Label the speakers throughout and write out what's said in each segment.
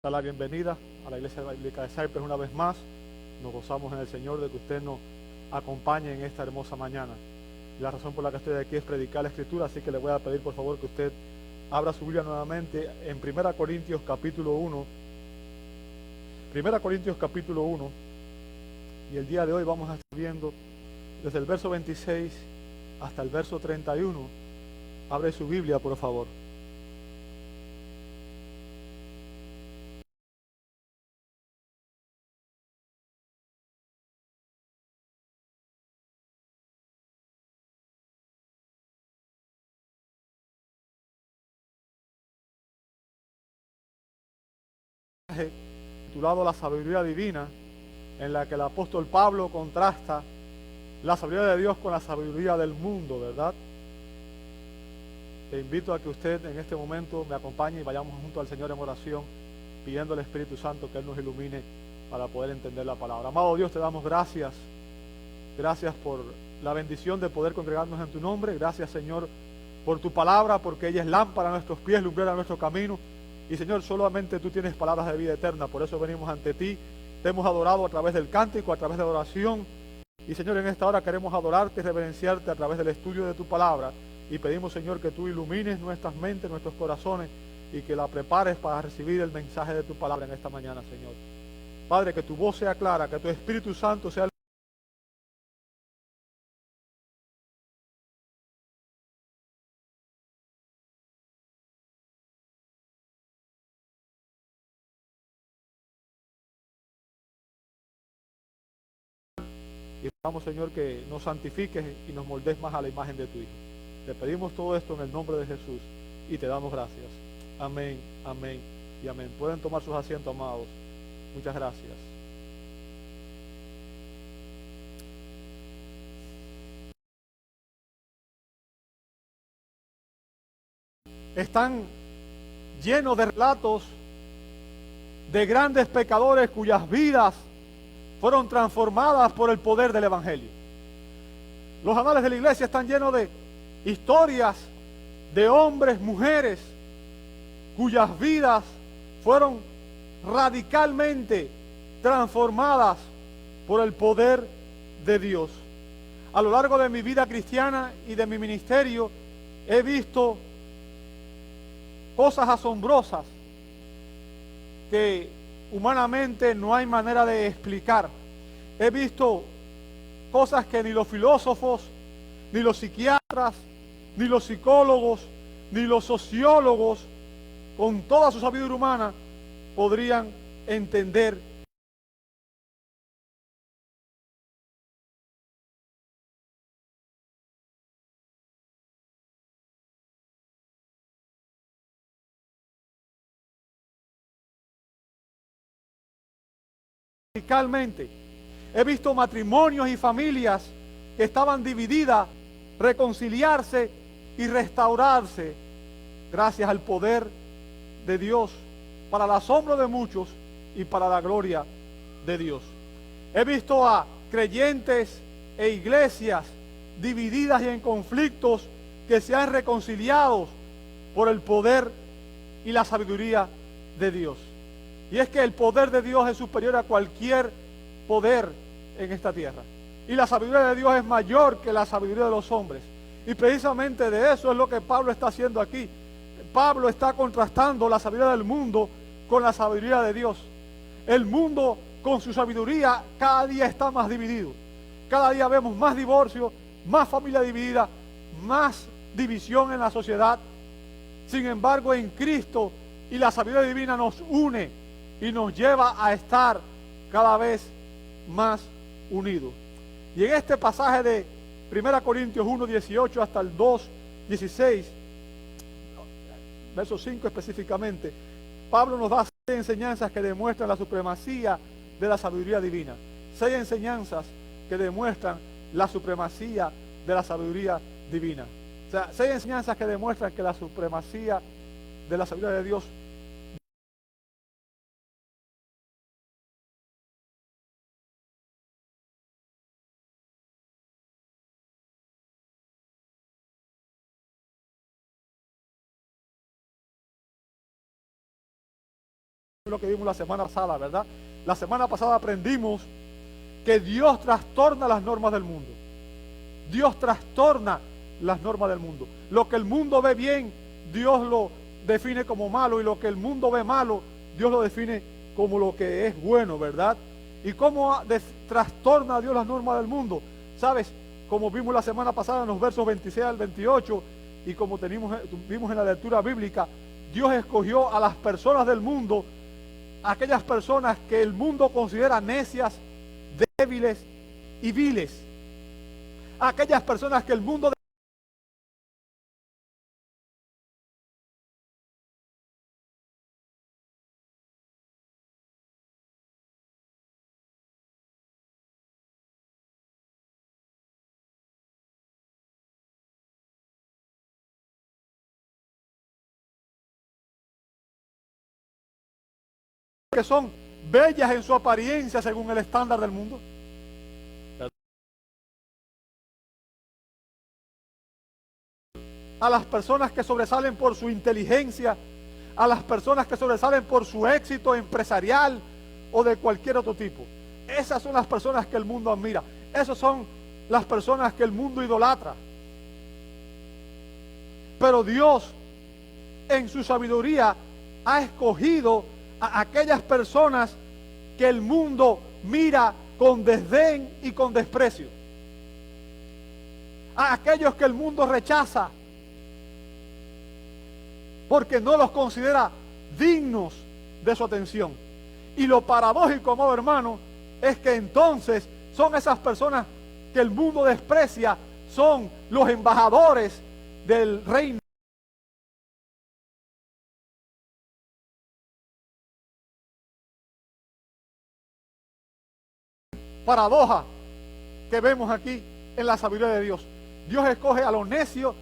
Speaker 1: Da la bienvenida a la Iglesia Bíblica de Cypress una vez más. Nos gozamos en el Señor de que usted nos acompañe en esta hermosa mañana. La razón por la que estoy aquí es predicar la Escritura, así que le voy a pedir por favor que usted abra su Biblia nuevamente en 1 Corintios capítulo 1. 1 Corintios capítulo 1. Y el día de hoy vamos a estar viendo desde el verso 26 hasta el verso 31. Abre su Biblia, por favor. Titulado La sabiduría divina, en la que el apóstol Pablo contrasta la sabiduría de Dios con la sabiduría del mundo, ¿verdad? Te invito a que usted en este momento me acompañe y vayamos junto al Señor en oración, pidiendo al Espíritu Santo que Él nos ilumine para poder entender la palabra. Amado Dios, te damos gracias. Gracias por la bendición de poder congregarnos en tu nombre. Gracias, Señor, por tu palabra, porque ella es lámpara a nuestros pies, lumbrera a nuestro camino. Y, Señor, solamente tú tienes palabras de vida eterna. Por eso venimos ante ti. Te hemos adorado a través del cántico, a través de la oración. Y, Señor, en esta hora queremos adorarte y reverenciarte a través del estudio de tu palabra. Y pedimos, Señor, que tú ilumines nuestras mentes, nuestros corazones, y que la prepares para recibir el mensaje de tu palabra en esta mañana, Señor. Padre, que tu voz sea clara, que tu Espíritu Santo sea y rogamos, Señor, que nos santifiques y nos moldes más a la imagen de tu Hijo. Te pedimos todo esto en el nombre de Jesús y te damos gracias. Amén, amén y amén. Pueden tomar sus asientos, amados. Muchas gracias. Están llenos de relatos de grandes pecadores cuyas vidas fueron transformadas por el poder del Evangelio. Los anales de la iglesia están llenos de historias de hombres, mujeres, cuyas vidas fueron radicalmente transformadas por el poder de Dios. A lo largo de mi vida cristiana y de mi ministerio he visto cosas asombrosas que humanamente no hay manera de explicar. He visto cosas que ni los filósofos, ni los psiquiatras, ni los psicólogos, ni los sociólogos, con toda su sabiduría humana, podrían entender. Radicalmente. He visto matrimonios y familias que estaban divididas, reconciliarse y restaurarse gracias al poder de Dios, para el asombro de muchos y para la gloria de Dios. He visto a creyentes e iglesias divididas y en conflictos que se han reconciliado por el poder y la sabiduría de Dios. Y es que el poder de Dios es superior a cualquier poder en esta tierra. Y la sabiduría de Dios es mayor que la sabiduría de los hombres. Y precisamente de eso es lo que Pablo está haciendo aquí. Pablo está contrastando la sabiduría del mundo con la sabiduría de Dios. El mundo con su sabiduría cada día está más dividido. Cada día vemos más divorcio, más familia dividida, más división en la sociedad. Sin embargo, en Cristo y la sabiduría divina nos une y nos lleva a estar cada vez más unidos. Y en este pasaje de 1 Corintios 1, 18 hasta el 2, 16, verso 5 específicamente, Pablo nos da 6 enseñanzas que demuestran la supremacía de la sabiduría divina. 6 enseñanzas que demuestran la supremacía de la sabiduría divina. O sea, 6 enseñanzas que demuestran que la supremacía de la sabiduría de Dios lo que vimos la semana pasada, ¿verdad? La semana pasada aprendimos que Dios trastorna las normas del mundo. Dios trastorna las normas del mundo. Lo que el mundo ve bien, Dios lo define como malo, y lo que el mundo ve malo, Dios lo define como lo que es bueno, ¿verdad? ¿Y cómo trastorna a Dios las normas del mundo? ¿Sabes? Como vimos la semana pasada en los versos 26 al 28, y como vimos en la lectura bíblica, Dios escogió a las personas del mundo, aquellas personas que el mundo considera necias, débiles y viles. Aquellas personas que el mundo que son bellas en su apariencia según el estándar del mundo. A las personas que sobresalen por su inteligencia, a las personas que sobresalen por su éxito empresarial o de cualquier otro tipo. Esas son las personas que el mundo admira. Esas son las personas que el mundo idolatra. Pero Dios, en su sabiduría, ha escogido a aquellas personas que el mundo mira con desdén y con desprecio. A aquellos que el mundo rechaza porque no los considera dignos de su atención. Y lo paradójico, amado hermano, es que entonces son esas personas que el mundo desprecia, son los embajadores del reino. Paradoja que vemos aquí en la sabiduría de Dios. Dios escoge a los necios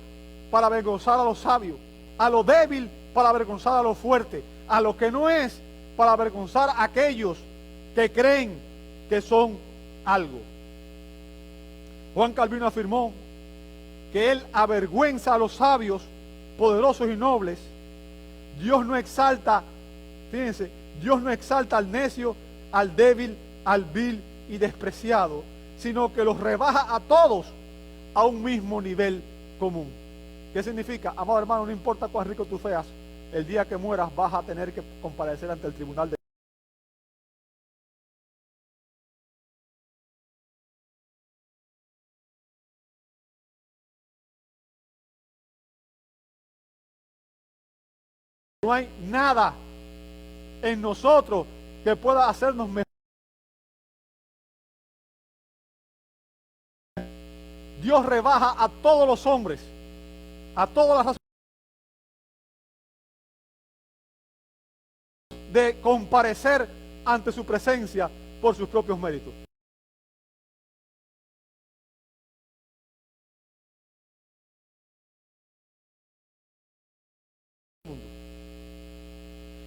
Speaker 1: para avergonzar a los sabios, a lo débil para avergonzar a lo fuerte, a lo que no es para avergonzar a aquellos que creen que son algo. Juan Calvino afirmó que él avergüenza a los sabios, poderosos y nobles. Dios no exalta, fíjense, Dios no exalta al necio, al débil, al vil y despreciado, sino que los rebaja a todos a un mismo nivel común. ¿Qué significa? Amado hermano, no importa cuán rico tú seas, el día que mueras vas a tener que comparecer ante el tribunal de no hay nada en nosotros que pueda hacernos mejor. Dios rebaja a todos los hombres, a todas las razones de comparecer ante su presencia por sus propios méritos.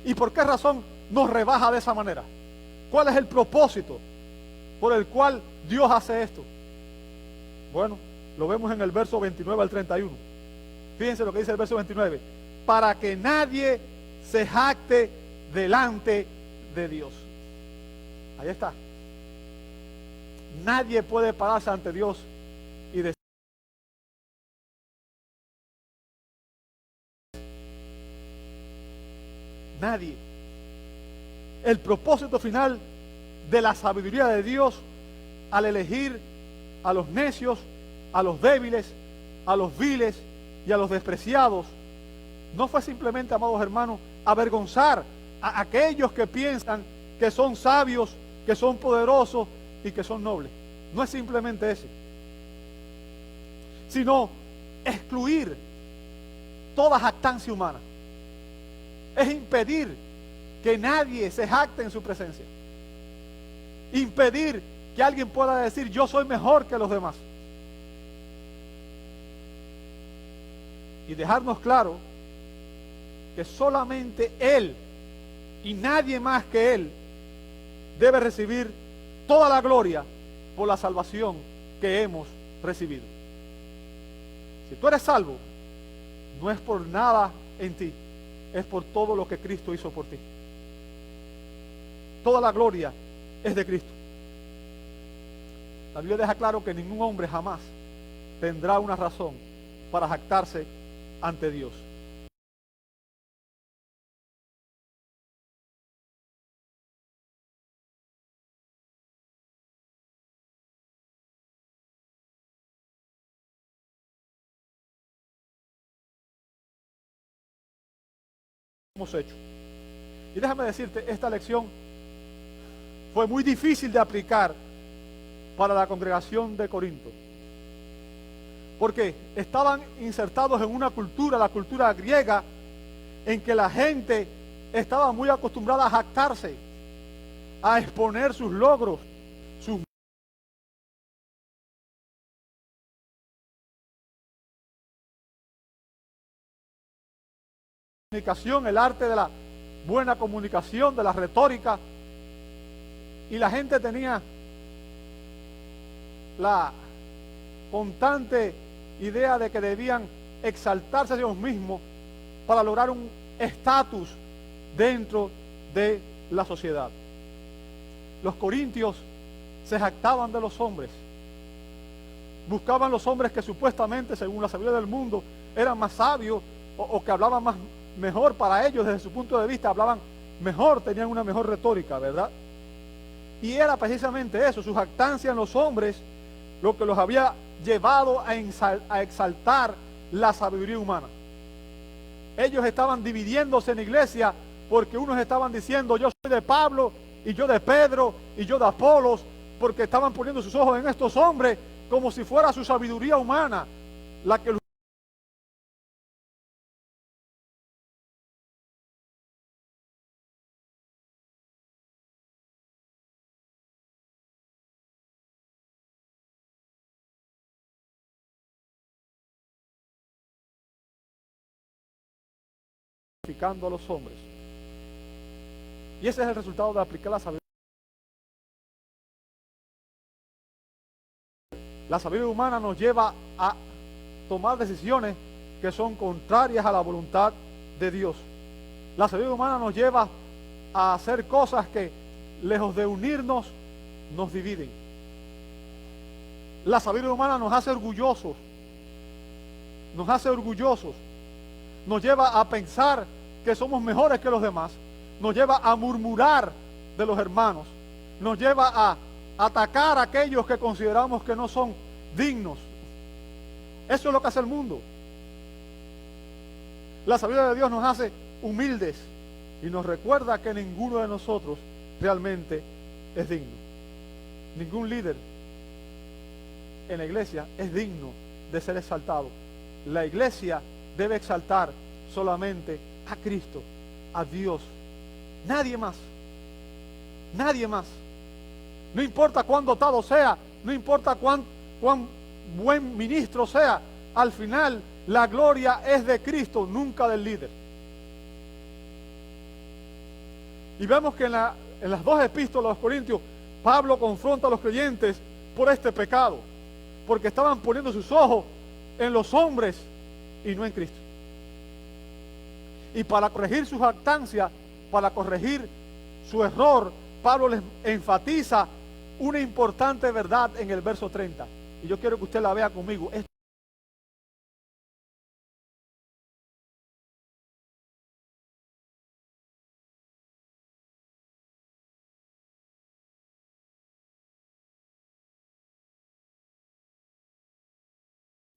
Speaker 1: ¿Y por qué razón nos rebaja de esa manera? ¿Cuál es el propósito por el cual Dios hace esto? Bueno, lo vemos en el verso 29 al 31. Fíjense lo que dice el verso 29. Para que nadie se jacte delante de Dios. Ahí está. Nadie puede pararse ante Dios y decir: nadie. El propósito final de la sabiduría de Dios al elegir a los necios, a los débiles, a los viles y a los despreciados, no fue simplemente, amados hermanos, avergonzar a aquellos que piensan que son sabios, que son poderosos y que son nobles. No es simplemente ese, sino excluir toda jactancia humana. Es impedir que nadie se jacte en su presencia. Impedir que alguien pueda decir: yo soy mejor que los demás. Y dejarnos claro que solamente Él y nadie más que Él debe recibir toda la gloria por la salvación que hemos recibido. Si tú eres salvo, no es por nada en ti, es por todo lo que Cristo hizo por ti. toda la gloria es de Cristo. La Biblia deja claro que ningún hombre jamás tendrá una razón para jactarse ante Dios. Hemos hecho. Y déjame decirte, esta lección fue muy difícil de aplicar para la congregación de Corinto, porque estaban insertados en una cultura, la cultura griega, en que la gente estaba muy acostumbrada a jactarse, a exponer sus logros, sus comunicación, el arte de la buena comunicación, de la retórica, y la gente tenía la constante idea de que debían exaltarse a Dios mismos para lograr un estatus dentro de la sociedad. Los corintios se jactaban de los hombres, buscaban los hombres que supuestamente, según la sabiduría del mundo, eran más sabios o que hablaban mejor para ellos desde su punto de vista, hablaban mejor, tenían una mejor retórica, ¿verdad? Y era precisamente eso, su jactancia en los hombres, lo que los había llevado a exaltar la sabiduría humana. Ellos estaban dividiéndose en la iglesia porque unos estaban diciendo: yo soy de Pablo, y yo de Pedro, y yo de Apolos, porque estaban poniendo sus ojos en estos hombres como si fuera su sabiduría humana la que los a los hombres. Y ese es el resultado de aplicar la sabiduría. La sabiduría humana nos lleva a tomar decisiones que son contrarias a la voluntad de Dios. La sabiduría humana nos lleva a hacer cosas que, lejos de unirnos, nos dividen. La sabiduría humana nos hace orgullosos, nos lleva a pensar que somos mejores que los demás, nos lleva a murmurar de los hermanos, nos lleva a atacar a aquellos que consideramos que no son dignos. Eso es lo que hace el mundo. La sabiduría de Dios nos hace humildes y nos recuerda que ninguno de nosotros realmente es digno. Ningún líder en la iglesia es digno de ser exaltado. La iglesia debe exaltar solamente a Cristo, a Dios. Nadie más. Nadie más. No importa cuán dotado sea, no importa cuán buen ministro sea, al final la gloria es de Cristo, nunca del líder. Y vemos que en las dos epístolas a los Corintios, Pablo confronta a los creyentes por este pecado, porque estaban poniendo sus ojos en los hombres y no en Cristo. Y para corregir su jactancia, para corregir su error, Pablo les enfatiza una importante verdad en el verso 30. Y yo quiero que usted la vea conmigo.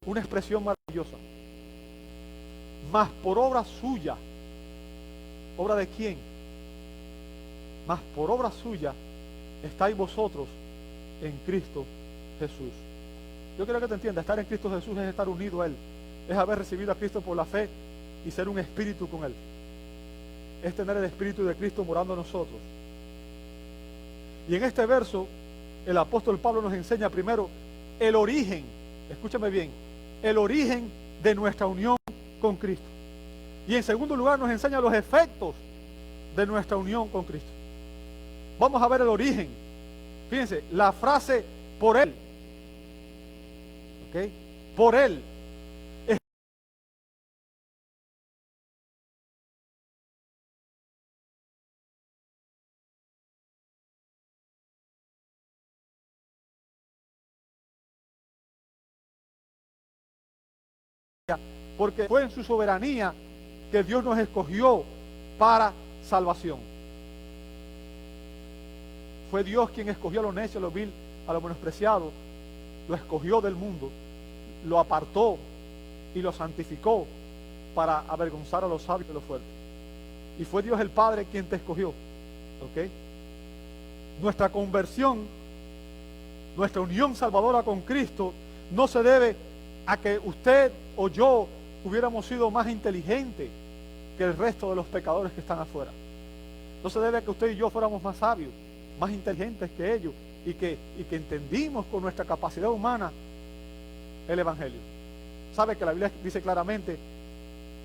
Speaker 1: Una expresión maravillosa. Mas por obra suya. ¿Obra de quién? Mas por obra suya estáis vosotros en Cristo Jesús. Yo quiero que te entiendas, estar en Cristo Jesús es estar unido a Él, es haber recibido a Cristo por la fe y ser un espíritu con Él. Es tener el Espíritu de Cristo morando en nosotros. Y en este verso, el apóstol Pablo nos enseña primero el origen, escúchame bien, el origen de nuestra unión con Cristo. Y en segundo lugar nos enseña los efectos de nuestra unión con Cristo. Vamos a ver el origen. Fíjense, la frase por Él. ¿Ok? Por Él. porque fue en su soberanía que Dios nos escogió para salvación. Fue Dios quien escogió a los necios, a los vil, a los menospreciados, lo escogió del mundo, lo apartó y lo santificó para avergonzar a los sabios y los fuertes. Y fue Dios el Padre quien te escogió. ¿Ok? Nuestra conversión, nuestra unión salvadora con Cristo, no se debe a que usted o yo hubiéramos sido más inteligentes que el resto de los pecadores que están afuera. No se debe a que usted y yo fuéramos más sabios, más inteligentes que ellos, y que entendimos con nuestra capacidad humana el Evangelio. Sabe que la Biblia dice claramente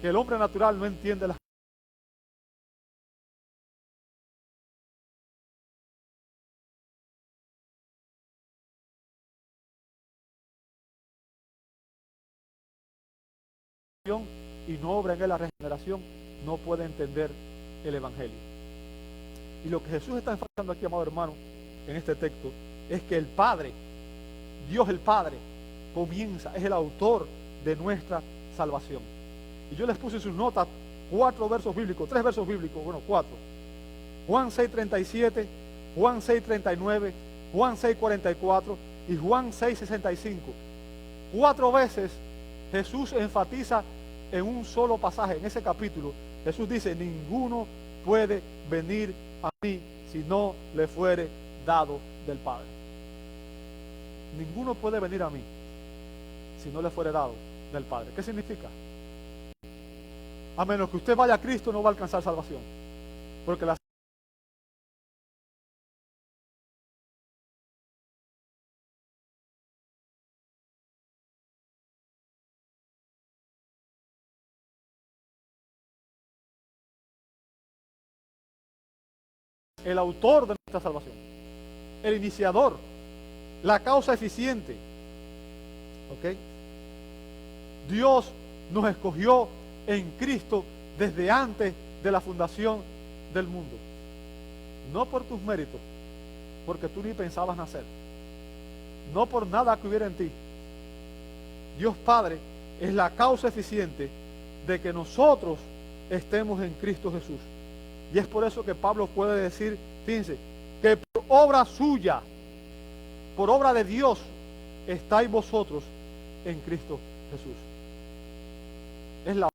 Speaker 1: que el hombre natural no entiende las y no obra en él la regeneración, no puede entender el Evangelio. Y lo que Jesús está enfatizando aquí, amado hermano, en este texto, es que el Padre, Dios el Padre, comienza, es el autor de nuestra salvación. Y yo les puse en sus notas 4 versos bíblicos, 3 versos bíblicos, bueno, 4. Juan 6:37, Juan 6:39, Juan 6:44 y Juan 6:65. 4 veces Jesús enfatiza en un solo pasaje, en ese capítulo. Jesús dice: ninguno puede venir a mí si no le fuere dado del Padre. Ninguno puede venir a mí si no le fuere dado del Padre. ¿Qué significa? A menos que usted vaya a Cristo, no va a alcanzar salvación, porque la el autor de nuestra salvación, el iniciador, la causa eficiente. ¿Ok? Dios nos escogió en Cristo desde antes de la fundación del mundo. No por tus méritos, porque tú ni pensabas nacer. No por nada que hubiera en ti. Dios Padre es la causa eficiente de que nosotros estemos en Cristo Jesús. Y es por eso que Pablo puede decir, fíjense, que por obra suya, por obra de Dios, estáis vosotros en Cristo Jesús. Es la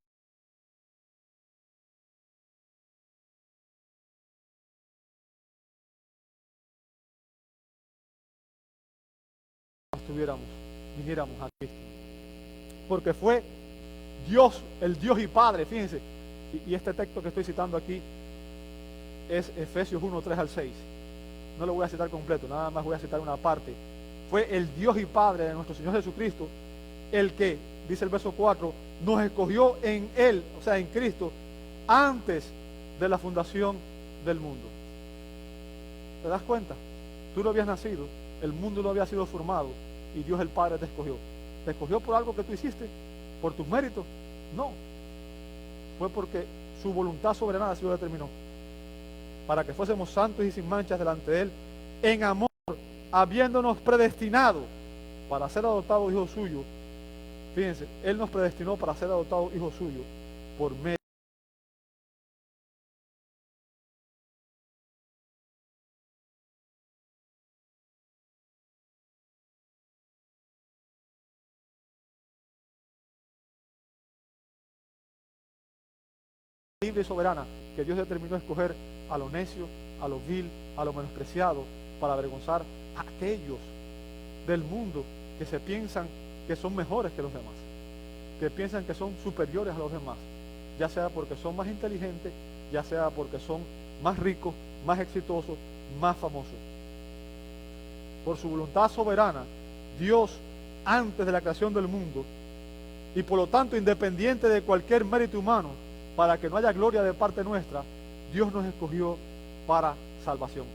Speaker 1: viniéramos a Cristo. Porque fue Dios, el Dios y Padre, fíjense, y este texto que estoy citando aquí es Efesios 1:3 al 6. No lo voy a citar completo, nada más voy a citar una parte. Fue el Dios y Padre de nuestro Señor Jesucristo el que, dice el verso 4, nos escogió en Él, o sea, en Cristo, antes de la fundación del mundo. ¿Te das cuenta? Tú no habías nacido, el mundo no había sido formado y Dios el Padre te escogió. ¿Te escogió por algo que tú hiciste? ¿Por tus méritos? No. Fue porque su voluntad soberana así lo determinó. Para que fuésemos santos y sin manchas delante de Él, en amor, habiéndonos predestinado para ser adoptados hijos suyos. Fíjense, Él nos predestinó para ser adoptados hijos suyos por medio libre y soberana que Dios determinó escoger a los necios, a los vil, a los menospreciados, para avergonzar a aquellos del mundo que se piensan que son mejores que los demás, que piensan que son superiores a los demás, ya sea porque son más inteligentes, ya sea porque son más ricos, más exitosos, más famosos. Por su voluntad soberana, Dios, antes de la creación del mundo, y por lo tanto independiente de cualquier mérito humano, para que no haya gloria de parte nuestra, Dios nos escogió para salvación.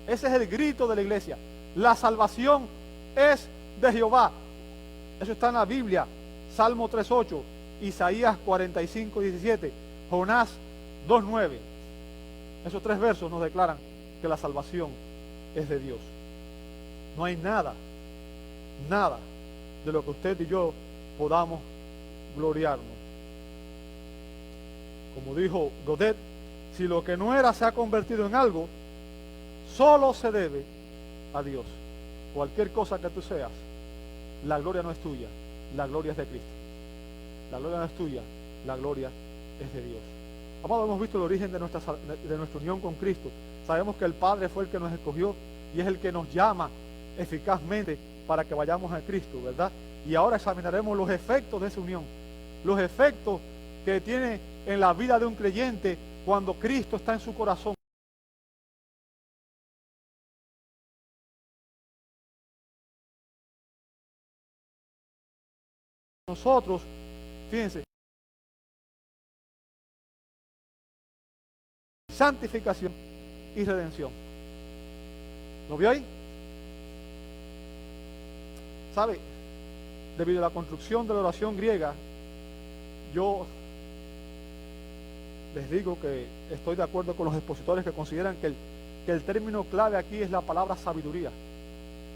Speaker 1: Ese es el grito de la iglesia. La salvación es de Jehová. Eso está en la Biblia. Salmo 3:8, Isaías 45:17, Jonás 2:9. Esos 3 versos nos declaran que la salvación es de Dios. No hay nada de lo que usted y yo podamos gloriarnos. Como dijo Godet, si lo que no era se ha convertido en algo, solo se debe a Dios. Cualquier cosa que tú seas, la gloria no es tuya, la gloria es de Cristo. La gloria no es tuya, la gloria es de Dios. Amado, hemos visto el origen de nuestra unión con Cristo. Sabemos que el Padre fue el que nos escogió y es el que nos llama eficazmente para que vayamos a Cristo, ¿verdad? Y ahora examinaremos los efectos de esa unión, los efectos que tiene en la vida de un creyente cuando Cristo está en su corazón. Nosotros, fíjense, santificación y redención. ¿Lo vio ahí? ¿Sabe? Debido a la construcción de la oración griega, yo les digo que estoy de acuerdo con los expositores que consideran que el término clave aquí es la palabra sabiduría.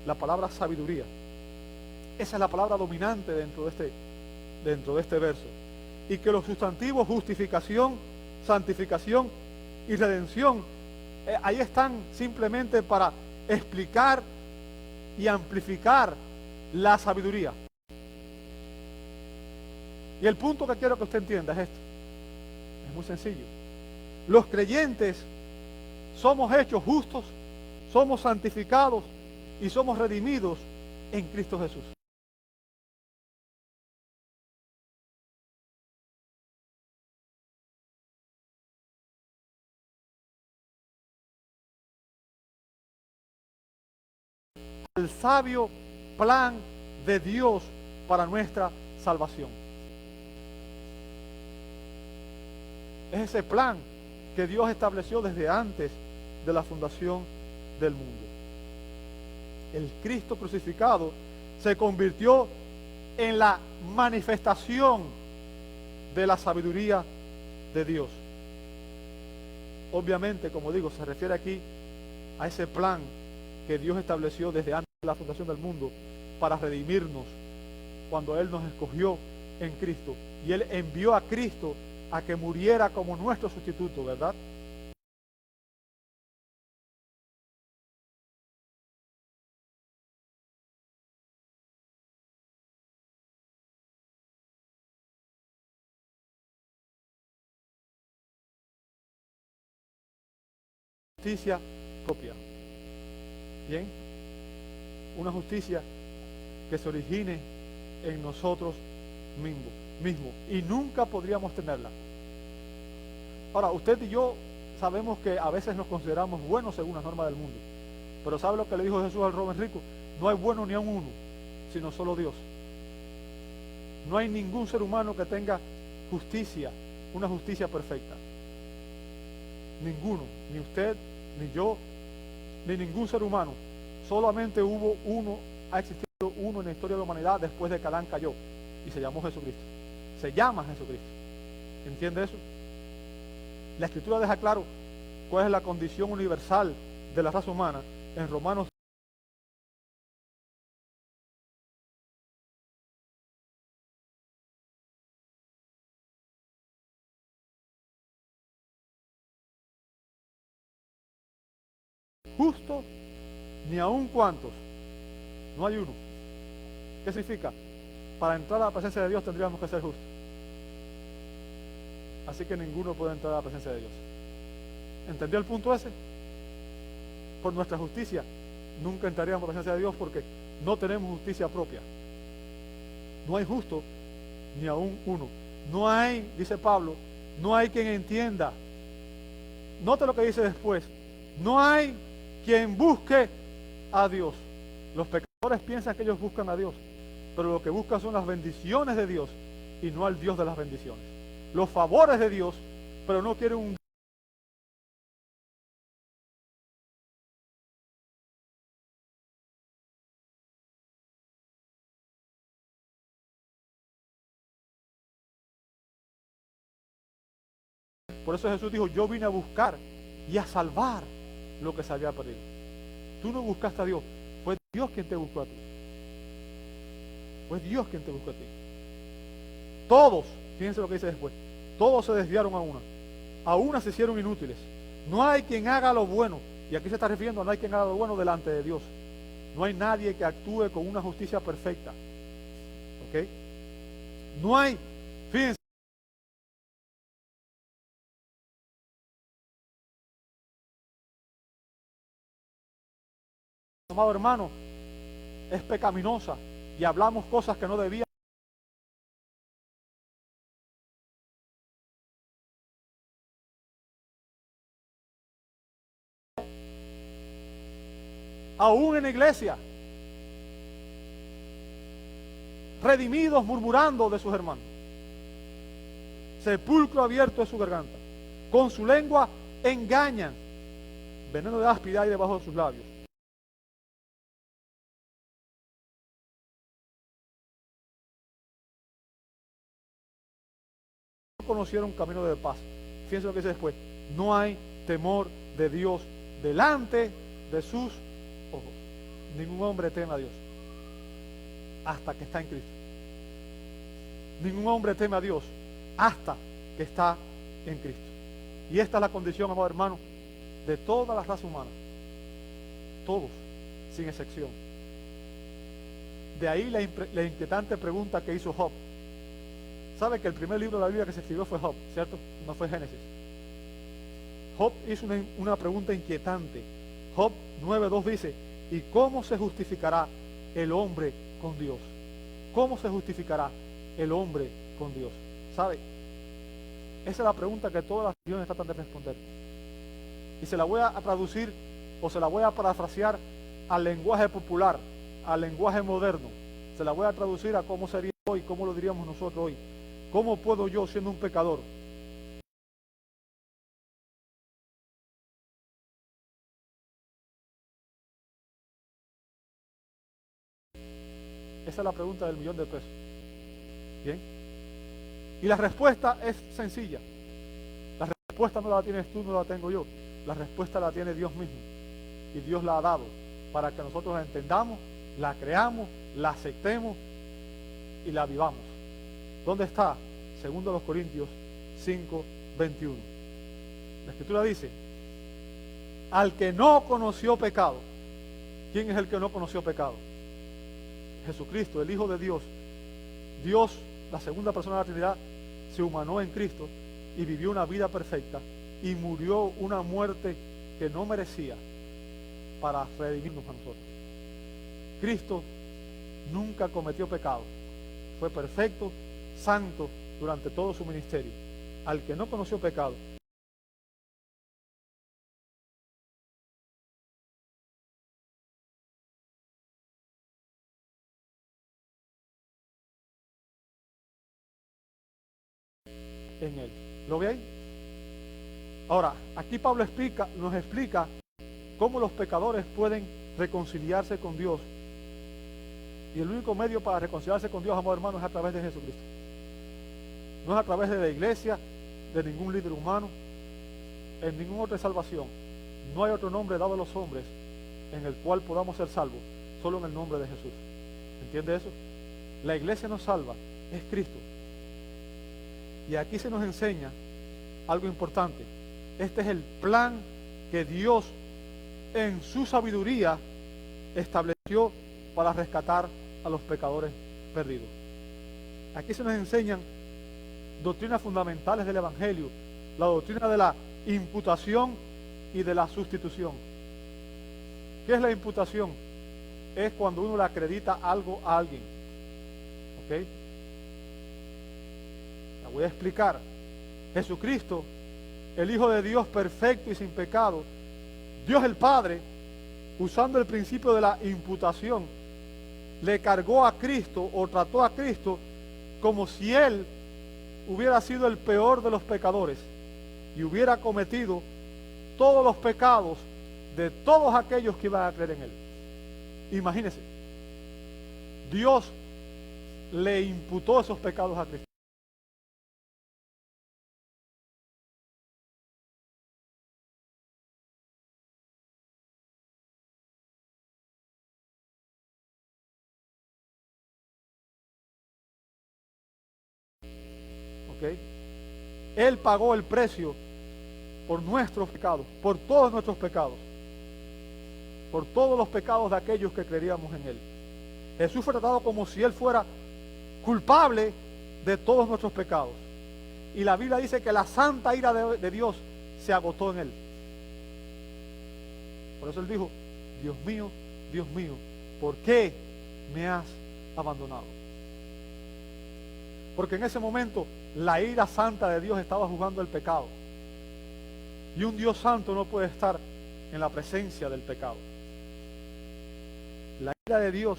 Speaker 1: La palabra sabiduría. Esa es la palabra dominante dentro de este verso. Y que los sustantivos justificación, santificación y redención, ahí están simplemente para explicar y amplificar la sabiduría. Y el punto que quiero que usted entienda es esto. Es muy sencillo. Los creyentes somos hechos justos, somos santificados y somos redimidos en Cristo Jesús. El sabio plan de Dios para nuestra salvación. Es ese plan que Dios estableció desde antes de la fundación del mundo. El Cristo crucificado se convirtió en la manifestación de la sabiduría de Dios. Obviamente, como digo, se refiere aquí a ese plan que Dios estableció desde antes de la fundación del mundo para redimirnos cuando Él nos escogió en Cristo. Y Él envió a Cristo a que muriera como nuestro sustituto, ¿verdad? Justicia propia. Bien, una justicia que se origine en nosotros mismos y nunca podríamos tenerla. Ahora, usted y yo sabemos que a veces nos consideramos buenos según las normas del mundo, pero ¿sabe lo que le dijo Jesús al joven rico? No hay bueno ni a uno, sino solo Dios. No hay ningún ser humano que tenga justicia, una justicia perfecta. Ninguno, ni usted, ni yo, ni ningún ser humano. Solamente hubo uno, ha existido uno en la historia de la humanidad después de que Adán cayó, y se llamó Jesucristo. Se llama Jesucristo. ¿Entiende eso? La Escritura deja claro cuál es la condición universal de la raza humana en Romanos. Justo, ni aun cuantos. No hay uno. ¿Qué significa? Para entrar a la presencia de Dios tendríamos que ser justos. Así que ninguno puede entrar a la presencia de Dios. ¿Entendió el punto ese? Por nuestra justicia nunca entraríamos a la presencia de Dios porque no tenemos justicia propia. No hay justo ni aún uno. No hay, dice Pablo, no hay quien entienda. Note lo que dice después. No hay quien busque a Dios. Los pecadores piensan que ellos buscan a Dios, pero lo que buscan son las bendiciones de Dios y no al Dios de las bendiciones. Los favores de Dios, pero no quieren un... Por eso Jesús dijo, yo vine a buscar y a salvar lo que se había perdido. Tú no buscaste a Dios, fue Dios quien te buscó a ti. Fue Dios quien te buscó a ti. Todos, fíjense lo que dice después, todos se desviaron a una se hicieron inútiles. No hay quien haga lo bueno, y aquí se está refiriendo a no hay quien haga lo bueno delante de Dios. No hay nadie que actúe con una justicia perfecta. ¿Ok? No hay, fíjense, amado hermano, es pecaminosa y hablamos cosas que no debíamos. Aún en la iglesia, redimidos murmurando de sus hermanos, sepulcro abierto es su garganta, con su lengua engañan, veneno de áspida hay debajo de sus labios. No conocieron camino de paz. Fíjense lo que dice después, no hay temor de Dios delante de sus ojos. Ningún hombre teme a Dios hasta que está en Cristo. Ningún hombre teme a Dios hasta que está en Cristo. Y esta es la condición, amado hermano, de toda la raza humana. Todos, sin excepción. De ahí la inquietante pregunta que hizo Job. ¿Sabe que el primer libro de la Biblia que se escribió fue Job, cierto? No fue Génesis. Job hizo una pregunta inquietante. Job 9:2 dice, ¿y cómo se justificará el hombre con Dios? ¿Cómo se justificará el hombre con Dios? ¿Sabe? Esa es la pregunta que todas las religiones tratan de responder. Y se la voy a traducir o se la voy a parafrasear al lenguaje popular, al lenguaje moderno. Se la voy a traducir a cómo sería hoy, cómo lo diríamos nosotros hoy. ¿Cómo puedo yo, siendo un pecador, esa es la pregunta del millón de pesos? Bien. Y la respuesta es sencilla. La respuesta no la tienes tú, no la tengo yo. La respuesta la tiene Dios mismo. Y Dios la ha dado para que nosotros la entendamos, la creamos, la aceptemos y la vivamos. ¿Dónde está? Segundo los Corintios 5:21. La Escritura dice, al que no conoció pecado. ¿Quién es el que no conoció pecado? Jesucristo, el Hijo de Dios. Dios, la segunda persona de la Trinidad, se humanó en Cristo y vivió una vida perfecta y murió una muerte que no merecía para redimirnos a nosotros. Cristo nunca cometió pecado. Fue perfecto, santo durante todo su ministerio. Al que no conoció pecado, en él. ¿Lo ve ahí? Ahora, aquí Pablo nos explica cómo los pecadores pueden reconciliarse con Dios. Y el único medio para reconciliarse con Dios, amado hermano, es a través de Jesucristo. No es a través de la iglesia, de ningún líder humano, en ninguna otra salvación. No hay otro nombre dado a los hombres en el cual podamos ser salvos, solo en el nombre de Jesús. ¿Entiende eso? La iglesia nos salva, es Cristo. Y aquí se nos enseña algo importante. Este es el plan que Dios en su sabiduría estableció para rescatar a los pecadores perdidos. Aquí se nos enseñan doctrinas fundamentales del Evangelio, la doctrina de la imputación y de la sustitución. ¿Qué es la imputación? Es cuando uno le acredita algo a alguien. ¿Ok? La voy a explicar. Jesucristo, el Hijo de Dios perfecto y sin pecado, Dios el Padre, usando el principio de la imputación, le cargó a Cristo o trató a Cristo como si Él hubiera sido el peor de los pecadores y hubiera cometido todos los pecados de todos aquellos que iban a creer en Él. Imagínense, Dios le imputó esos pecados a Cristo. ¿Ok? Él pagó el precio por nuestros pecados, por todos nuestros pecados, por todos los pecados de aquellos que creíamos en Él. Jesús fue tratado como si Él fuera culpable de todos nuestros pecados. Y la Biblia dice que la santa ira de Dios se agotó en Él. Por eso Él dijo: Dios mío, ¿por qué me has abandonado? Porque en ese momento la ira santa de Dios estaba juzgando el pecado. Y un Dios santo no puede estar en la presencia del pecado. La ira de Dios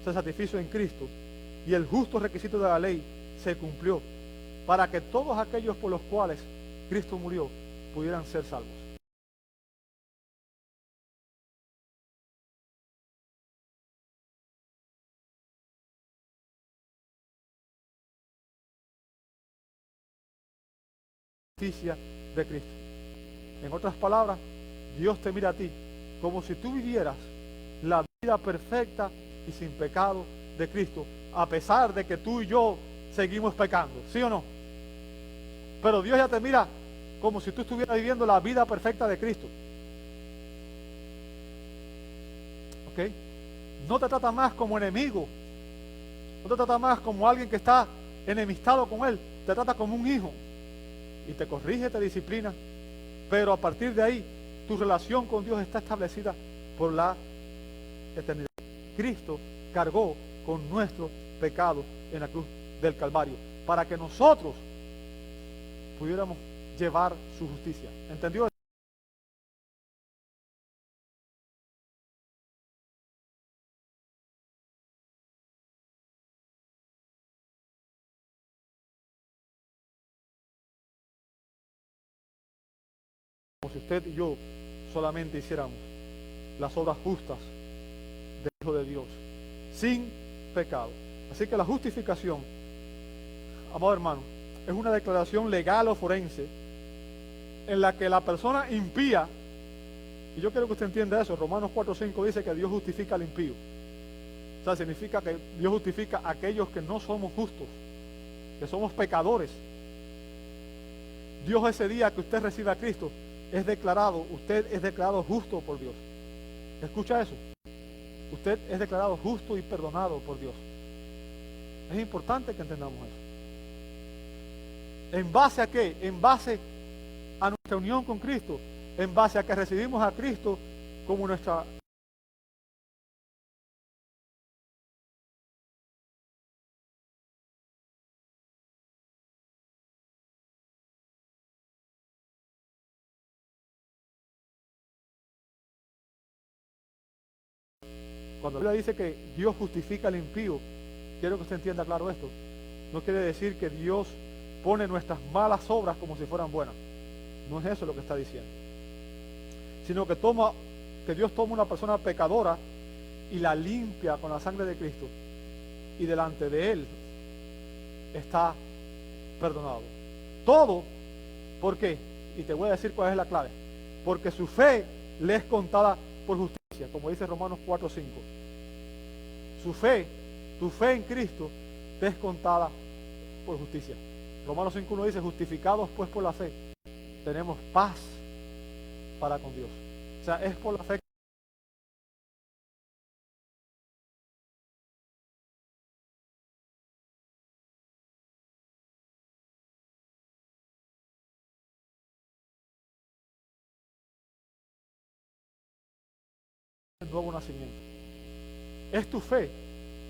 Speaker 1: se satisfizo en Cristo y el justo requisito de la ley se cumplió para que todos aquellos por los cuales Cristo murió pudieran ser salvos. Justicia de Cristo. En otras palabras, Dios te mira a ti como si tú vivieras la vida perfecta y sin pecado de Cristo, a pesar de que tú y yo seguimos pecando, ¿sí o no? Pero Dios ya te mira como si tú estuvieras viviendo la vida perfecta de Cristo. ¿Ok? No te trata más como enemigo, no te trata más como alguien que está enemistado con Él, te trata como un hijo y te corrige, te disciplina, pero a partir de ahí tu relación con Dios está establecida por la eternidad. Cristo cargó con nuestros pecados en la cruz del Calvario para que nosotros pudiéramos llevar su justicia. ¿Entendió? Como si usted y yo solamente hiciéramos las obras justas del Hijo de Dios, sin pecado. Así que la justificación, amado hermano, es una declaración legal o forense en la que la persona impía, y yo quiero que usted entienda eso, Romanos 4:5 dice que Dios justifica al impío. O sea, significa que Dios justifica a aquellos que no somos justos, que somos pecadores. Dios, ese día que usted recibe a Cristo, usted es declarado justo por Dios. ¿Escucha eso? Usted es declarado justo y perdonado por Dios. Es importante que entendamos eso. ¿En base a qué? En base a nuestra unión con Cristo, en base a que recibimos a Cristo como nuestra... Cuando la Biblia dice que Dios justifica al impío, quiero que usted entienda claro esto. No quiere decir que Dios pone nuestras malas obras como si fueran buenas. No es eso lo que está diciendo. Sino que Dios toma una persona pecadora y la limpia con la sangre de Cristo. Y delante de Él está perdonado. Todo, ¿por qué? Y te voy a decir cuál es la clave. Porque su fe le es contada por justicia, como dice Romanos 4:5. Su fe, tu fe en Cristo, te es contada por justicia. Romanos 5:1 dice: justificados pues por la fe, tenemos paz para con Dios. O sea, es por la fe. El nuevo nacimiento. Es tu fe,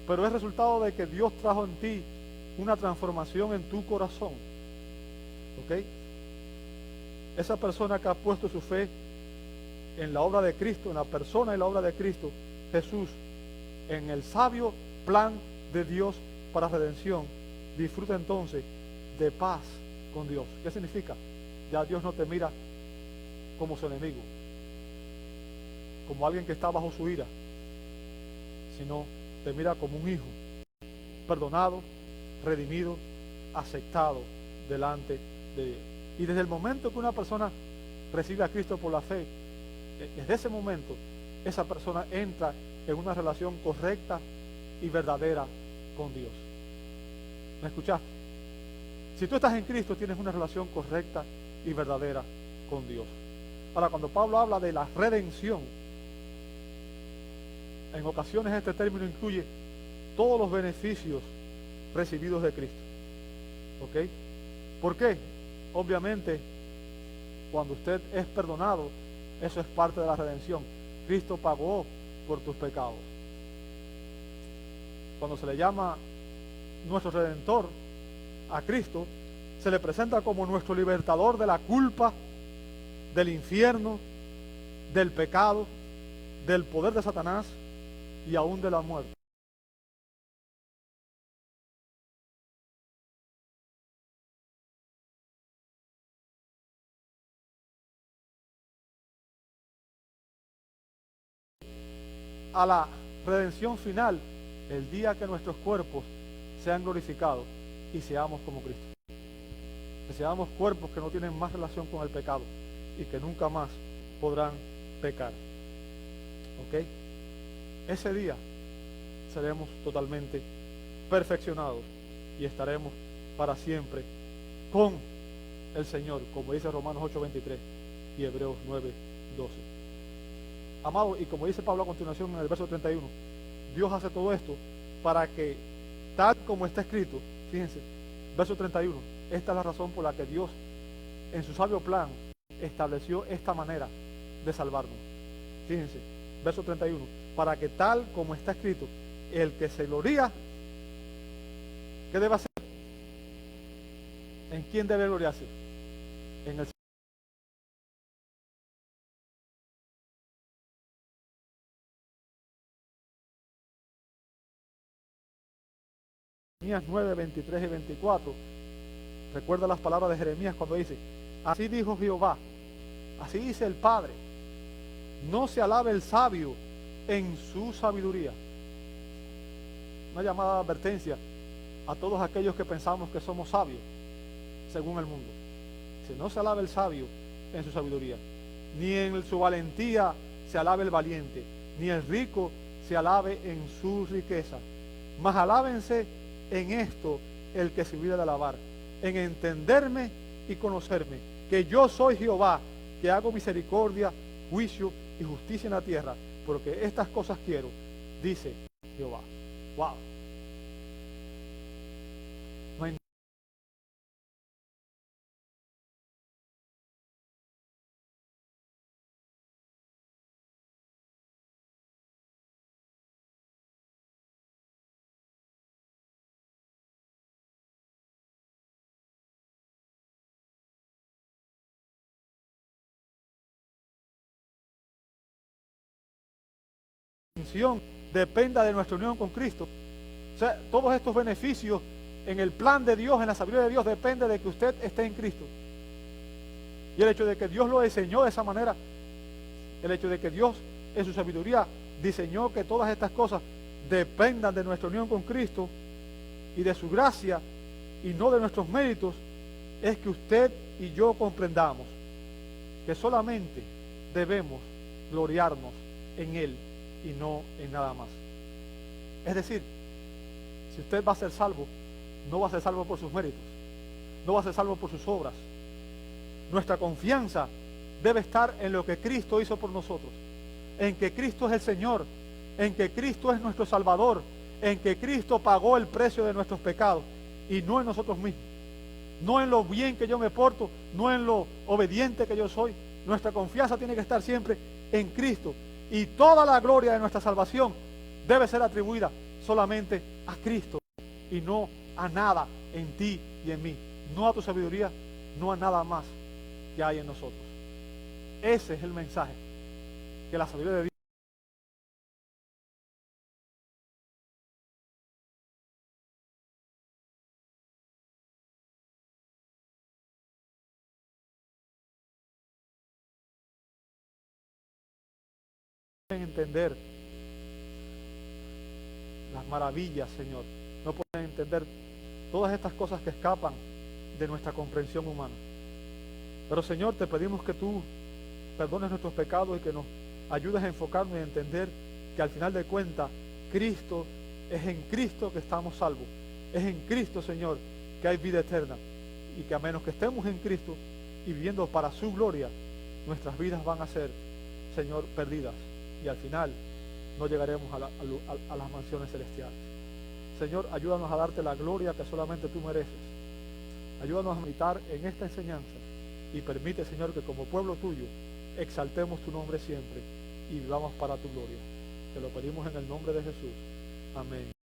Speaker 1: pero es resultado de que Dios trajo en ti una transformación en tu corazón. ¿Ok? Esa persona que ha puesto su fe en la obra de Cristo, en la persona y la obra de Cristo, Jesús, en el sabio plan de Dios para redención, disfruta entonces de paz con Dios. ¿Qué significa? Ya Dios no te mira como su enemigo, como alguien que está bajo su ira, sino te mira como un hijo, perdonado, redimido, aceptado delante de Dios. Y desde el momento que una persona recibe a Cristo por la fe, desde ese momento, esa persona entra en una relación correcta y verdadera con Dios. ¿Me escuchaste? Si tú estás en Cristo, tienes una relación correcta y verdadera con Dios. Ahora, cuando Pablo habla de la redención, en ocasiones este término incluye todos los beneficios recibidos de Cristo. ¿Ok? ¿Por qué? Obviamente, cuando usted es perdonado, eso es parte de la redención. Cristo pagó por tus pecados. Cuando se le llama nuestro Redentor a Cristo, se le presenta como nuestro libertador de la culpa, del infierno, del pecado, del poder de Satanás y aún de la muerte. A la redención final, el día que nuestros cuerpos sean glorificados y seamos como Cristo. Que seamos cuerpos que no tienen más relación con el pecado y que nunca más podrán pecar. ¿Ok? Ese día seremos totalmente perfeccionados y estaremos para siempre con el Señor, como dice Romanos 8:23 y Hebreos 9:12. Amado, y como dice Pablo a continuación en el verso 31, Dios hace todo esto para que, tal como está escrito, fíjense, verso 31, esta es la razón por la que Dios, en su sabio plan, estableció esta manera de salvarnos. Fíjense, verso 31, para que tal como está escrito, el que se gloría, ¿qué debe hacer? ¿En quién debe gloriarse? En el Jeremías 9, 23 y 24. Recuerda las palabras de Jeremías cuando dice: así dijo Jehová, así dice el Padre, no se alabe el sabio en su sabiduría. Una llamada de advertencia a todos aquellos que pensamos que somos sabios según el mundo. Dice: no se alabe el sabio en su sabiduría, ni en su valentía se alabe el valiente, ni el rico se alabe en su riqueza, mas alábense en esto el que se olvida de alabar, en entenderme y conocerme, que yo soy Jehová, que hago misericordia, juicio y justicia en la tierra, porque estas cosas quiero, dice Jehová. Wow. No hay distinción, dependa de nuestra unión con Cristo. O sea, todos estos beneficios en el plan de Dios, en la sabiduría de Dios, depende de que usted esté en Cristo. Y el hecho de que Dios lo diseñó de esa manera, el hecho de que Dios en su sabiduría diseñó que todas estas cosas dependan de nuestra unión con Cristo y de su gracia y no de nuestros méritos, es que usted y yo comprendamos que solamente debemos gloriarnos en Él y no en nada más. Es decir, si usted va a ser salvo, no va a ser salvo por sus méritos, no va a ser salvo por sus obras. Nuestra confianza debe estar en lo que Cristo hizo por nosotros, en que Cristo es el Señor, en que Cristo es nuestro Salvador, en que Cristo pagó el precio de nuestros pecados y no en nosotros mismos, no en lo bien que yo me porto, no en lo obediente que yo soy. Nuestra confianza tiene que estar siempre en Cristo y toda la gloria de nuestra salvación debe ser atribuida solamente a Cristo y no a nada en ti y en mí, no a tu sabiduría, no a nada más que hay en nosotros. Ese es el mensaje que la sabiduría de Dios puede entender las maravillas, Señor. No pueden entender todas estas cosas que escapan de nuestra comprensión humana. Pero, Señor, te pedimos que tú perdones nuestros pecados y que nos ayudes a enfocarnos y a entender que al final de cuentas, es en Cristo que estamos salvos. Es en Cristo, Señor, que hay vida eterna. y que a menos que estemos en Cristo y viviendo para su gloria, nuestras vidas van a ser, Señor, perdidas, y al final no llegaremos a las mansiones celestiales. Señor, ayúdanos a darte la gloria que solamente tú mereces. Ayúdanos a meditar en esta enseñanza y permite, Señor, que como pueblo tuyo exaltemos tu nombre siempre y vivamos para tu gloria. Te lo pedimos en el nombre de Jesús. Amén.